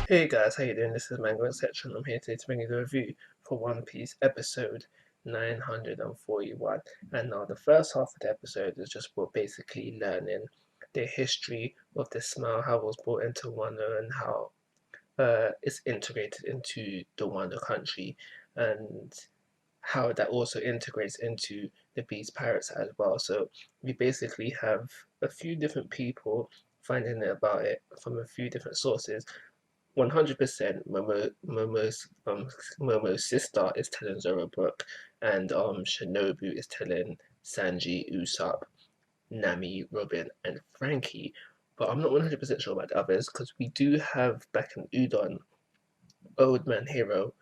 Hey guys, how you doing? This is Manga section. I'm here today to bring you the review for One Piece episode 941. And now the first half of the episode is just we're basically learning the history of the Smile, how it was brought into Wano and how it's integrated into the Wano country, and how that also integrates into the Beast Pirates as well. So we basically have a few different people finding out about it from a few different sources. 100% Momo's sister is telling Zoro Brook, and Shinobu is telling Sanji, Usopp, Nami, Robin, and Frankie. But I'm not 100% sure about the others because we do have back in Udon, Old Man Hero.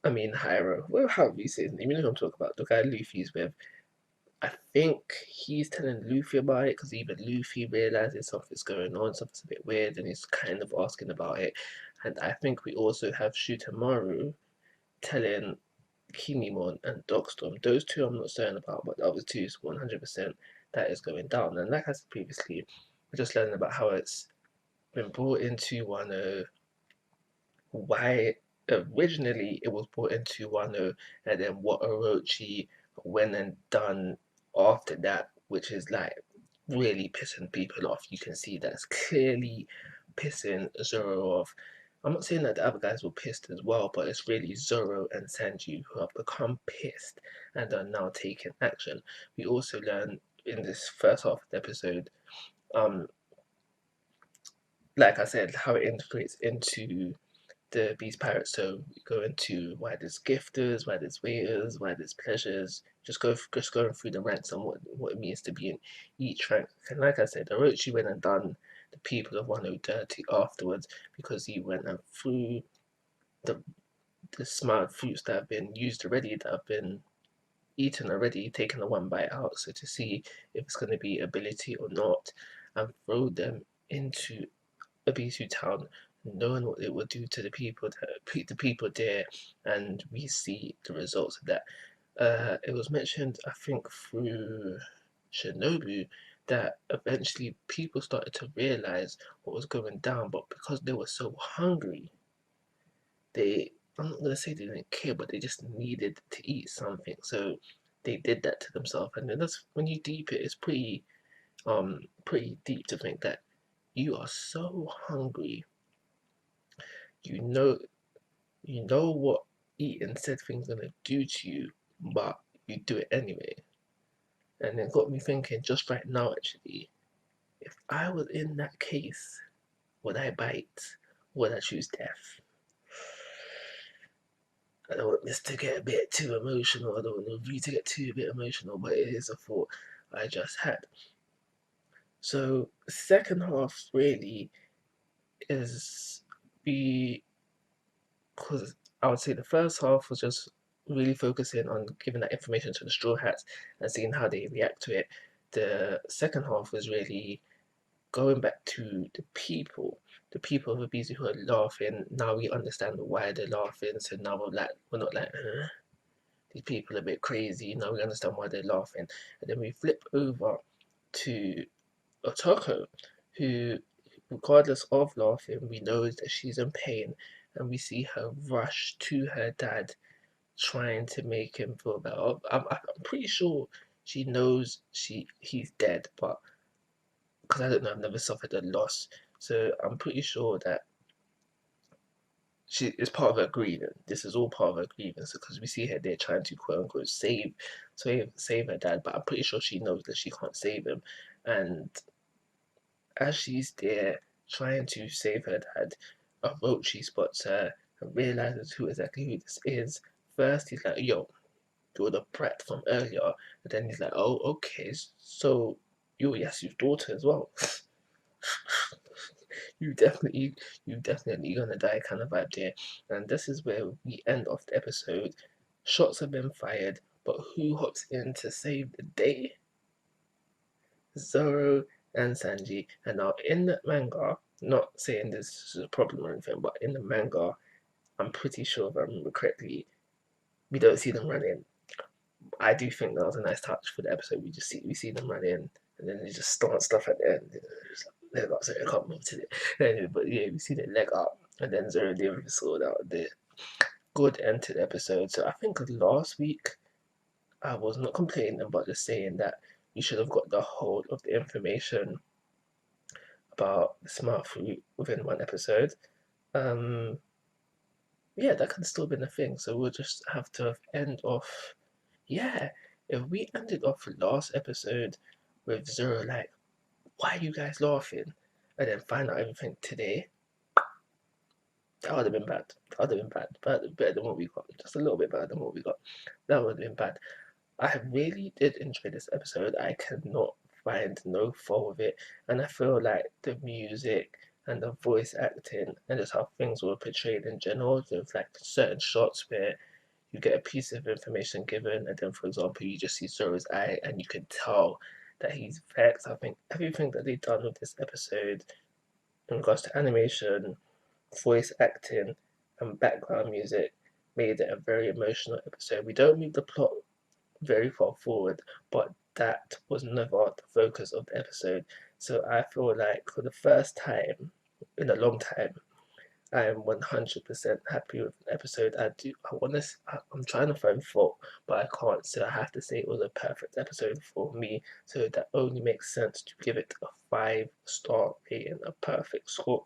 I mean Hyro. Well, how do you say his name? You know who I'm talking about? The guy Luffy's with. I think he's telling Luffy about it because even Luffy realizes something's going on, something's a bit weird, and he's kind of asking about it. And I think we also have Shutamaru telling Kinemon and Dogstorm. Those two I'm not certain about, but the other two is 100% that is going down. And like I said previously, we're just learning about how it's been brought into Wano, why originally it was brought into Wano, and then what Orochi went and done after that, which is like really pissing people off. You can see that's clearly pissing Zoro off. I'm not saying that the other guys were pissed as well, but it's really Zoro and Sanji who have become pissed and are now taking action. We also learn in this first half of the episode, um, like I said, how it integrates into the Beast Pirates. So we go into why there's gifters, why there's waiters, why there's pleasures. Just going through the ranks and what it means to be in each rank. And like I said, Orochi went and done the people of Wano dirty afterwards because he went and threw the the smart fruits that have been used already, that have been eaten already, taken a one bite out, so to see if it's going to be ability or not, and throw them into Abisu town, knowing what it would do to the people there, and we see the results of that. It was mentioned, I think, through Shinobu, that eventually people started to realize what was going down, but because they were so hungry, they I'm not gonna say they didn't care, but they just needed to eat something, so they did that to themselves. And then that's when you deep it, it's pretty deep to think that you are so hungry, you know you know what eating said thing's gonna do to you, but you do it anyway. And it got me thinking just right now actually, if I was in that case, would I bite? Would I choose death? I don't want this to get a bit too emotional. I don't want you to get too bit emotional, but it is a thought I just had. So second half really is because I would say the first half was just really focusing on giving that information to the Straw Hats and seeing how they react to it. The second half was really going back to the people of Ibiza who are laughing. Now we understand why they're laughing, so now we're not like, huh? These people are a bit crazy. Now we understand why they're laughing. And then we flip over to Otoko, who, regardless of laughing, we know that she's in pain, and we see her rush to her dad, trying to make him feel better. I'm pretty sure she knows he's dead, but because I don't know, I've never suffered a loss, so I'm pretty sure that she is part of her grieving. This is all part of her grievance because we see her there trying to quote unquote save her dad, but I'm pretty sure she knows that she can't save him. And as she's there trying to save her dad, Orochi spots her and realizes exactly who this is. First, he's like, "Yo, you're the brat from earlier," and then he's like, "Oh, okay, so you're Yasu's daughter as well." you definitely, you definitely gonna die kind of vibe there. And this is where we end off the episode. Shots have been fired, but who hops in to save the day? Zoro and Sanji. And now in the manga, not saying this is a problem or anything, but in the manga, I'm pretty sure if I remember correctly, we don't see them run in. I do think that was a nice touch for the episode. We see them run in, and then they just start stuff at the end. Leg up, sorry, I can't move to it. Anyway, but yeah, we see the leg up, and then Zero Leave sorted out the good end to the episode. So I think last week I was not complaining, but just saying that you should have got the whole of the information about the smart fruit within one episode. Um, yeah, that could still been a thing. So we'll just have to end off. Yeah, if we ended off last episode with Zero, like, why are you guys laughing? And then find out everything today, that would have been bad. That would have been bad. But better than what we got. Just a little bit better than what we got. That would have been bad. I really did enjoy this episode. I cannot find no fault with it. And I feel like the music and the voice acting and just how things were portrayed in general, with like certain shots where you get a piece of information given, and then, for example, you just see Zoro's eye and you can tell that he's vexed. I think everything that they've done with this episode in regards to animation, voice acting, and background music made it a very emotional episode. We don't move the plot very far forward, but that was never the focus of the episode. So I feel like for the first time in a long time, I am 100% happy with the episode. I'm trying to find fault, but I can't. So I have to say it was a perfect episode for me. So that only makes sense to give it a 5-star rating, a perfect score.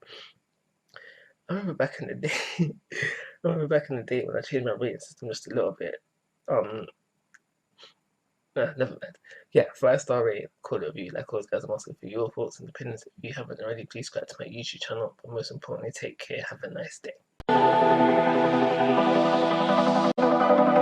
I remember back in the day. I remember back in the day when I changed my rating system just a little bit. Um, Never mind. Yeah, 5-star rating, call it a review. Like always, guys, I'm asking for your thoughts and opinions. If you haven't already, please subscribe to my YouTube channel. But most importantly, take care. Have a nice day.